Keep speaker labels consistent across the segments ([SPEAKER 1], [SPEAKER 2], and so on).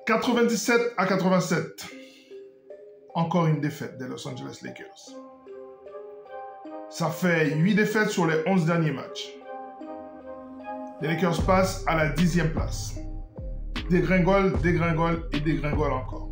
[SPEAKER 1] 97-87. Encore une défaite des Los Angeles Lakers. Ça fait 8 défaites sur les 11 derniers matchs. Les Lakers passent à la 10e place. Dégringolent, dégringolent et dégringolent encore.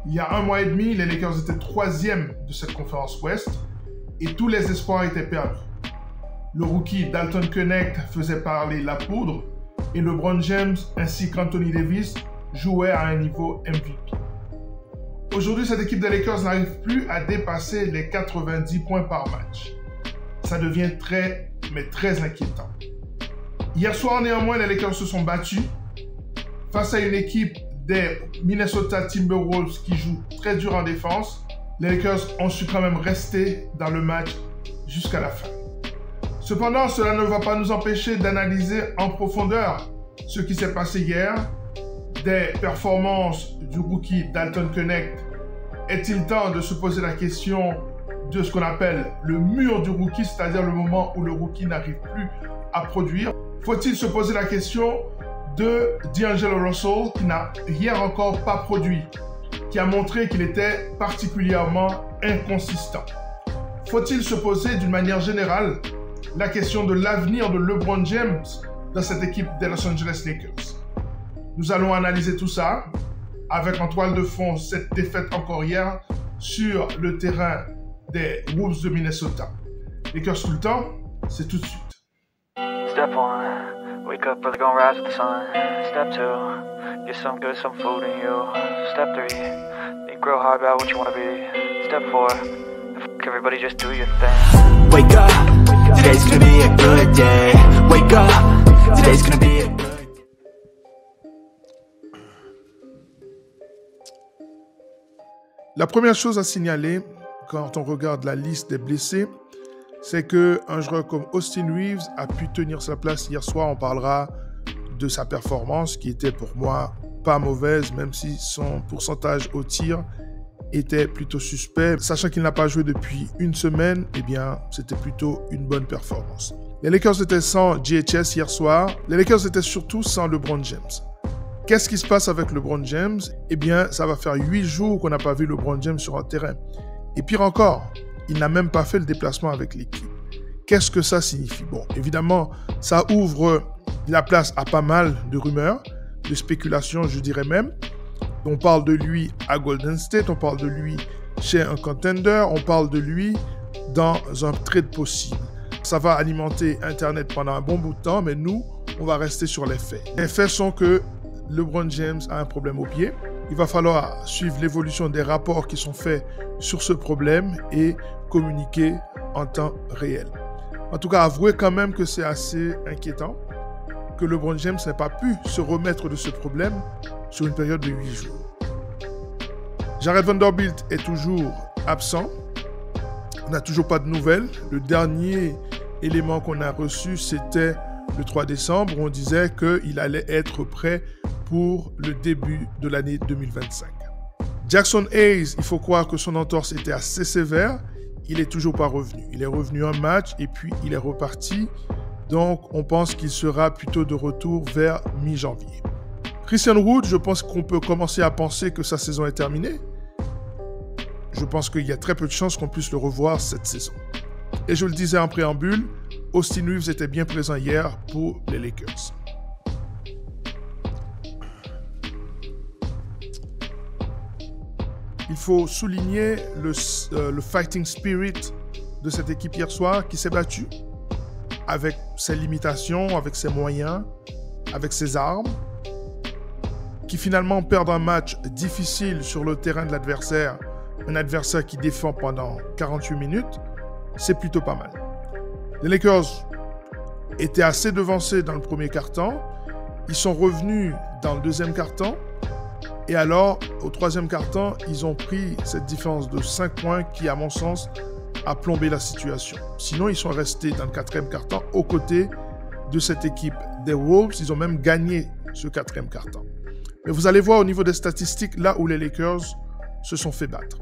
[SPEAKER 1] Il y a un mois et demi, les Lakers étaient 3e de cette conférence Ouest et tous les espoirs étaient perdus. Le rookie Dalton Knecht faisait parler la poudre et LeBron James ainsi qu'Anthony Davis jouaient à un niveau MVP. Aujourd'hui, cette équipe des Lakers n'arrive plus à dépasser les 90 points par match. Ça devient très, mais très inquiétant. Hier soir, néanmoins, les Lakers se sont battus face à une équipe des Minnesota Timberwolves qui joue très dur en défense. Les Lakers ont su quand même rester dans le match jusqu'à la fin. Cependant, cela ne va pas nous empêcher d'analyser en profondeur ce qui s'est passé hier, des performances du rookie Dalton Knecht. Est-il temps de se poser la question de ce qu'on appelle le mur du rookie, c'est-à-dire le moment où le rookie n'arrive plus à produire? Faut-il se poser la question de D'Angelo Russell qui n'a hier encore pas produit, qui a montré qu'il était particulièrement inconsistant? Faut-il se poser d'une manière générale la question de l'avenir de LeBron James dans cette équipe des Los Angeles Lakers? Nous allons analyser tout ça avec en toile de fond cette défaite encore hier sur le terrain des Wolves de Minnesota. Lakers tout le temps, c'est tout de suite.
[SPEAKER 2] Step 1, wake up early, gonna rise with the sun. Step 2, get some good, some food in you. Step 3, think real hard about what you wanna be. Step 4, fuck everybody, just do your thing.
[SPEAKER 3] Wake up, today's gonna be a good day. Wake up, today's gonna be a good day.
[SPEAKER 1] La première chose à signaler quand on regarde la liste des blessés, c'est qu'un joueur comme Austin Reeves a pu tenir sa place hier soir. On parlera de sa performance qui était pour moi pas mauvaise, même si son pourcentage au tir était plutôt suspect. Sachant qu'il n'a pas joué depuis une semaine, eh bien, c'était plutôt une bonne performance. Les Lakers étaient sans JHS hier soir. Les Lakers étaient surtout sans LeBron James. Qu'est-ce qui se passe avec LeBron James? Eh bien, ça va faire 8 jours qu'on n'a pas vu LeBron James sur un terrain. Et pire encore, il n'a même pas fait le déplacement avec l'équipe. Qu'est-ce que ça signifie? Bon, évidemment, ça ouvre la place à pas mal de rumeurs, de spéculations, je dirais même. On parle de lui à Golden State, on parle de lui chez un contender, on parle de lui dans un trade possible. Ça va alimenter Internet pendant un bon bout de temps, mais nous, on va rester sur les faits. Les faits sont que LeBron James a un problème au pied. Il va falloir suivre l'évolution des rapports qui sont faits sur ce problème et communiquer en temps réel. En tout cas, avouez quand même que c'est assez inquiétant que LeBron James n'ait pas pu se remettre de ce problème sur une période de 8 jours. Jared Vanderbilt est toujours absent. On n'a toujours pas de nouvelles. Le dernier élément qu'on a reçu, c'était le 3 décembre, où on disait qu'il allait être prêt pour le début de l'année 2025. Jackson Hayes, il faut croire que son entorse était assez sévère. Il n'est toujours pas revenu. Il est revenu un match et puis il est reparti. Donc, on pense qu'il sera plutôt de retour vers mi-janvier. Christian Wood, je pense qu'on peut commencer à penser que sa saison est terminée. Je pense qu'il y a très peu de chances qu'on puisse le revoir cette saison. Et je le disais en préambule, Austin Reeves était bien présent hier pour les Lakers. Il faut souligner le fighting spirit de cette équipe hier soir qui s'est battue avec ses limitations, avec ses moyens, avec ses armes, qui finalement perdent un match difficile sur le terrain de l'adversaire, un adversaire qui défend pendant 48 minutes, c'est plutôt pas mal. Les Lakers étaient assez devancés dans le premier quart-temps, ils sont revenus dans le deuxième quart-temps, et alors, au troisième quart-temps, ils ont pris cette différence de 5 points qui, à mon sens, a plombé la situation. Sinon, ils sont restés dans le quatrième quart-temps aux côtés de cette équipe des Wolves. Ils ont même gagné ce quatrième quart-temps. Mais vous allez voir au niveau des statistiques, là où les Lakers se sont fait battre.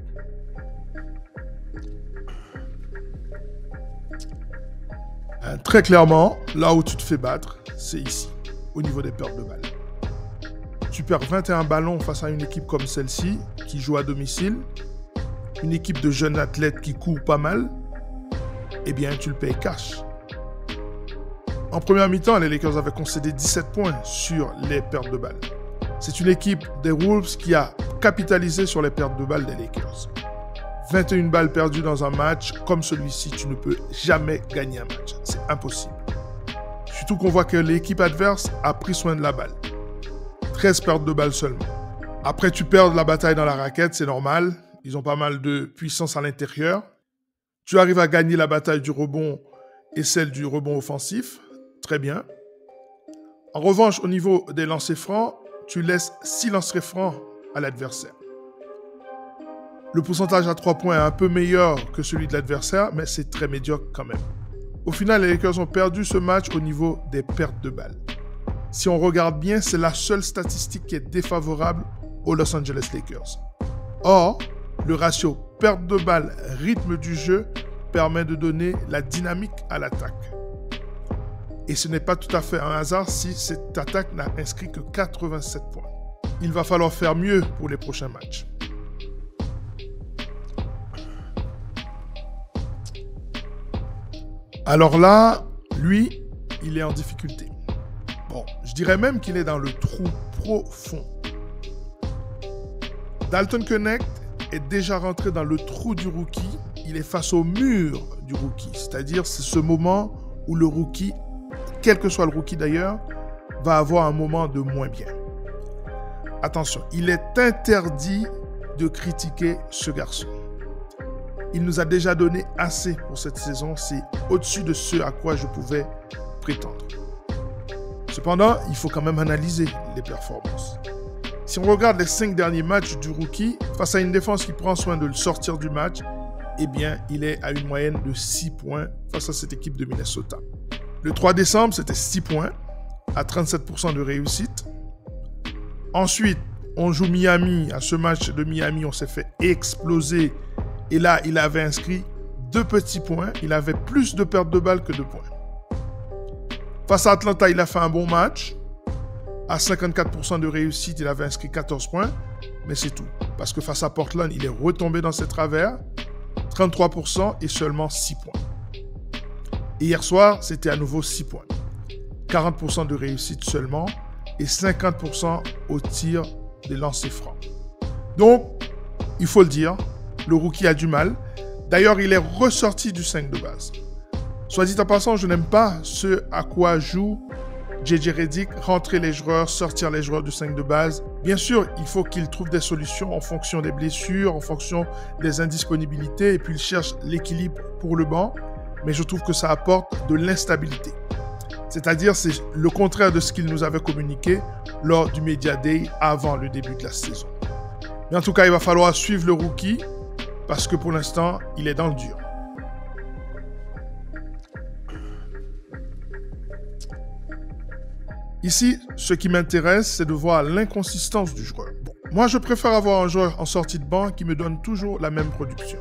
[SPEAKER 1] Très clairement, là où tu te fais battre, c'est ici, au niveau des pertes de balles. tu perds 21 ballons face à une équipe comme celle-ci, qui joue à domicile, une équipe de jeunes athlètes qui courent pas mal, eh bien, tu le payes cash. En première mi-temps, les Lakers avaient concédé 17 points sur les pertes de balles. C'est une équipe des Wolves qui a capitalisé sur les pertes de balles des Lakers. 21 balles perdues dans un match comme celui-ci, tu ne peux jamais gagner un match. C'est impossible. Surtout qu'on voit que l'équipe adverse a pris soin de la balle. 13 pertes de balles seulement. Après, tu perds la bataille dans la raquette, c'est normal. Ils ont pas mal de puissance à l'intérieur. Tu arrives à gagner la bataille du rebond et celle du rebond offensif. Très bien. En revanche, au niveau des lancers francs, tu laisses 6 lancers francs à l'adversaire. Le pourcentage à 3 points est un peu meilleur que celui de l'adversaire, mais c'est très médiocre quand même. Au final, les Lakers ont perdu ce match au niveau des pertes de balles. Si on regarde bien, c'est la seule statistique qui est défavorable aux Los Angeles Lakers. Or, le ratio perte de balles, rythme du jeu permet de donner la dynamique à l'attaque. Et ce n'est pas tout à fait un hasard si cette attaque n'a inscrit que 87 points. Il va falloir faire mieux pour les prochains matchs. Alors là, lui, il est en difficulté. Bon, je dirais même qu'il est dans le trou profond. Dalton Knecht est déjà rentré dans le trou du rookie. Il est face au mur du rookie. C'est-à-dire, c'est ce moment où le rookie, quel que soit le rookie d'ailleurs, va avoir un moment de moins bien. Attention, il est interdit de critiquer ce garçon. Il nous a déjà donné assez pour cette saison. C'est au-dessus de ce à quoi je pouvais prétendre. Cependant, il faut quand même analyser les performances. Si on regarde les 5 derniers matchs du rookie, face à une défense qui prend soin de le sortir du match, eh bien, il est à une moyenne de 6 points face à cette équipe de Minnesota. Le 3 décembre, c'était 6 points, à 37% de réussite. Ensuite, on joue Miami. À ce match de Miami, on s'est fait exploser. Et là, il avait inscrit 2 petits points. Il avait plus de pertes de balles que de points. Face à Atlanta, il a fait un bon match. À 54% de réussite, il avait inscrit 14 points. Mais c'est tout. Parce que face à Portland, il est retombé dans ses travers. 33% et seulement 6 points. Et hier soir, c'était à nouveau 6 points. 40% de réussite seulement. Et 50% au tir des lancers francs. Donc, il faut le dire, le rookie a du mal. D'ailleurs, il est ressorti du 5 de base. Soit dit en passant, je n'aime pas ce à quoi joue JJ Redick, rentrer les joueurs, sortir les joueurs du 5 de base. Bien sûr, il faut qu'il trouve des solutions en fonction des blessures, en fonction des indisponibilités, et puis il cherche l'équilibre pour le banc, mais je trouve que ça apporte de l'instabilité. C'est-à-dire, c'est le contraire de ce qu'il nous avait communiqué lors du Media Day avant le début de la saison. Mais en tout cas, il va falloir suivre le rookie, parce que pour l'instant, il est dans le dur. Ici, ce qui m'intéresse, c'est de voir l'inconsistance du joueur. Bon, moi, je préfère avoir un joueur en sortie de banc qui me donne toujours la même production.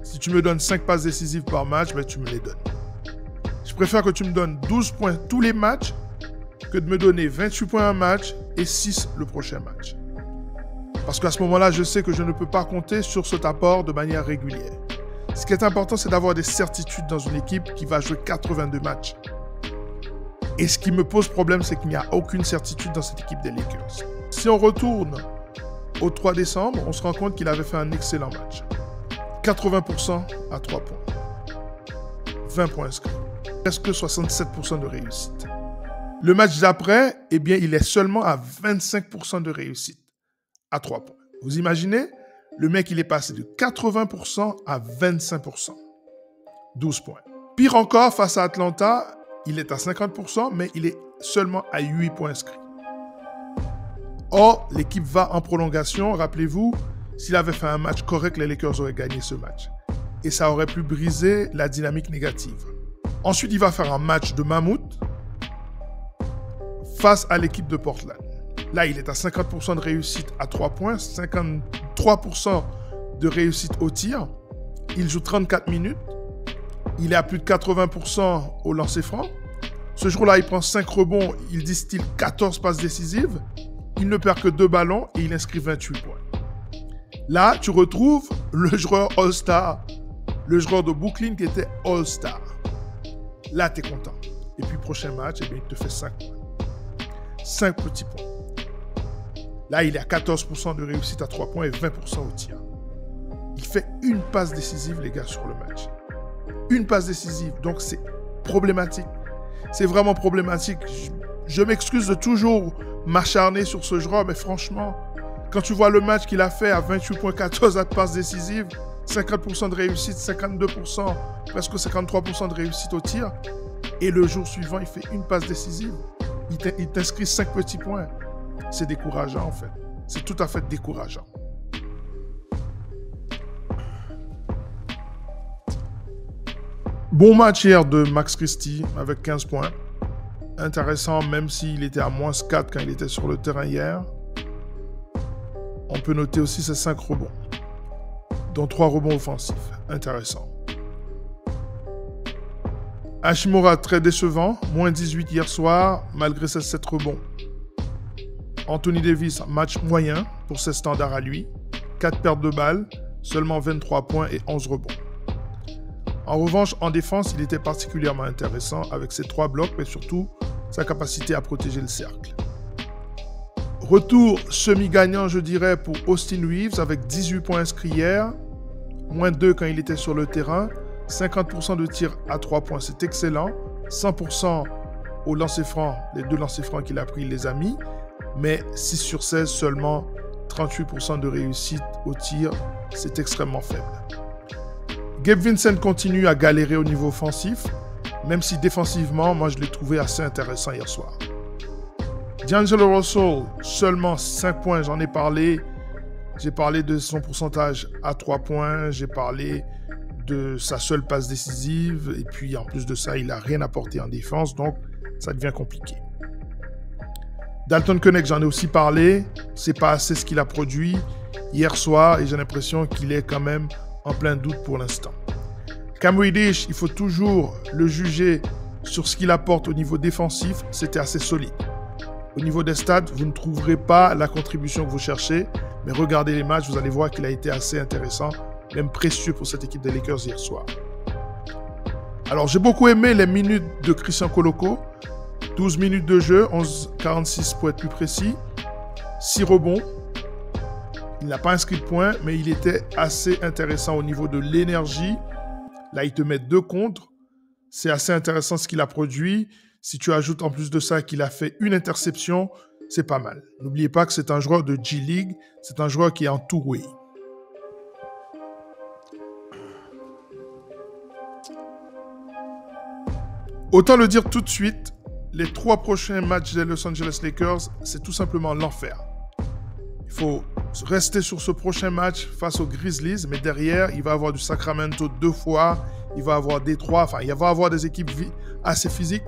[SPEAKER 1] Si tu me donnes 5 passes décisives par match, ben, tu me les donnes. Je préfère que tu me donnes 12 points tous les matchs que de me donner 28 points un match et 6 le prochain match. Parce qu'à ce moment-là, je sais que je ne peux pas compter sur cet apport de manière régulière. Ce qui est important, c'est d'avoir des certitudes dans une équipe qui va jouer 82 matchs. Et ce qui me pose problème, c'est qu'il n'y a aucune certitude dans cette équipe des Lakers. Si on retourne au 3 décembre, on se rend compte qu'il avait fait un excellent match. 80% à 3 points. 20 points inscrits. Presque 67% de réussite. Le match d'après, eh bien, il est seulement à 25% de réussite. À 3 points. Vous imaginez? Le mec, il est passé de 80% à 25%. 12 points. Pire encore, face à Atlanta, il est à 50%, mais il est seulement à 8 points inscrits. Or, l'équipe va en prolongation. Rappelez-vous, s'il avait fait un match correct, les Lakers auraient gagné ce match. Et ça aurait pu briser la dynamique négative. Ensuite, il va faire un match de mammouth face à l'équipe de Portland. Là, il est à 50% de réussite à 3 points, 53% de réussite au tir. Il joue 34 minutes. Il est à plus de 80% au lancer franc. Ce jour-là, il prend 5 rebonds. Il distille 14 passes décisives. il ne perd que 2 ballons et il inscrit 28 points. Là, tu retrouves le joueur All-Star, le joueur de Brooklyn qui était All-Star. Là, tu es content. Et puis, prochain match, eh bien, il te fait 5 points. 5 petits points. Là, il est à 14% de réussite à 3 points et 20% au tir. Il fait une passe décisive, les gars, sur le match. Une passe décisive. Donc, c'est problématique. C'est vraiment problématique. Je m'excuse de toujours m'acharner sur ce joueur, mais franchement, quand tu vois le match qu'il a fait à 28,14 à passes décisives, 50% de réussite, 52%, presque 53% de réussite au tir, et le jour suivant, il fait une passe décisive. Il t'inscrit 5 petits points. C'est décourageant, en fait. C'est tout à fait décourageant. Bon match hier de Max Christie avec 15 points. Intéressant, même s'il était à -4 quand il était sur le terrain hier. On peut noter aussi ses 5 rebonds, dont 3 rebonds offensifs. Intéressant. Hachimura, très décevant. -18 hier soir, malgré ses 7 rebonds. Anthony Davis, match moyen pour ses standards à lui. 4 pertes de balles, seulement 23 points et 11 rebonds. En revanche, en défense, il était particulièrement intéressant avec ses 3 blocs, mais surtout sa capacité à protéger le cercle. Retour semi-gagnant, je dirais, pour Austin Reeves avec 18 points inscrits hier, -2 quand il était sur le terrain, 50% de tirs à 3 points, c'est excellent, 100% au lancer franc, les 2 lancers francs qu'il a pris, il les a mis, mais 6 sur 16 seulement, 38% de réussite au tir, c'est extrêmement faible. Gabe Vincent continue à galérer au niveau offensif, même si défensivement, moi je l'ai trouvé assez intéressant hier soir. D'Angelo Russell, seulement 5 points, j'en ai parlé. J'ai parlé de son pourcentage à 3 points, j'ai parlé de sa seule passe décisive, et puis en plus de ça, il n'a rien apporté en défense, donc ça devient compliqué. Dalton Keunig, j'en ai aussi parlé, c'est pas assez ce qu'il a produit hier soir, et j'ai l'impression qu'il est quand même en plein doute pour l'instant. Cam Reddish, il faut toujours le juger sur ce qu'il apporte au niveau défensif, c'était assez solide. Au niveau des stats, vous ne trouverez pas la contribution que vous cherchez, mais regardez les matchs, vous allez voir qu'il a été assez intéressant, même précieux pour cette équipe des Lakers hier soir. Alors, j'ai beaucoup aimé les minutes de Christian Koloko, 12 minutes de jeu, 11,46 pour être plus précis, 6 rebonds. Il n'a pas inscrit de points, mais il était assez intéressant au niveau de l'énergie. Là, il te met 2 contre. C'est assez intéressant ce qu'il a produit. Si tu ajoutes en plus de ça qu'il a fait une interception, c'est pas mal. N'oubliez pas que c'est un joueur de G-League. C'est un joueur qui est en two-way. Autant le dire tout de suite, les 3 prochains matchs des Los Angeles Lakers, c'est tout simplement l'enfer. Il faut rester sur ce prochain match face aux Grizzlies, mais derrière, il va y avoir du Sacramento 2 fois, il va y avoir Détroit, enfin, il va y avoir des équipes assez physiques.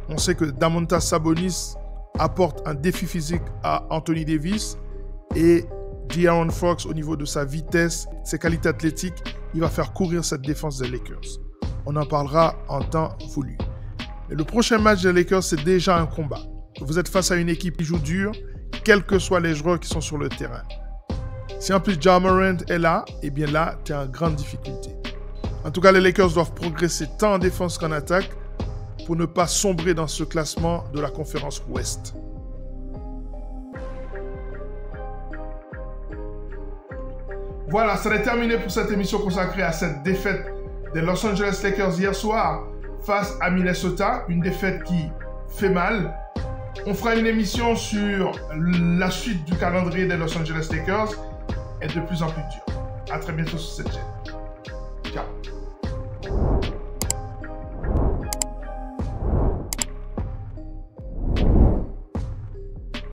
[SPEAKER 1] On sait que Domantas Sabonis apporte un défi physique à Anthony Davis et De'Aaron Fox, au niveau de sa vitesse, ses qualités athlétiques, il va faire courir cette défense des Lakers. On en parlera en temps voulu. Mais le prochain match des Lakers, c'est déjà un combat. Vous êtes face à une équipe qui joue dur, quels que soient les joueurs qui sont sur le terrain. Si en plus Ja Morant est là, eh bien là, tu es en grande difficulté. En tout cas, les Lakers doivent progresser tant en défense qu'en attaque pour ne pas sombrer dans ce classement de la conférence Ouest. Voilà, ça est terminé pour cette émission consacrée à cette défaite des Los Angeles Lakers hier soir face à Minnesota. Une défaite qui fait mal. On fera une émission sur la suite du calendrier des Los Angeles Lakers est de plus en plus dur. À très bientôt sur cette chaîne.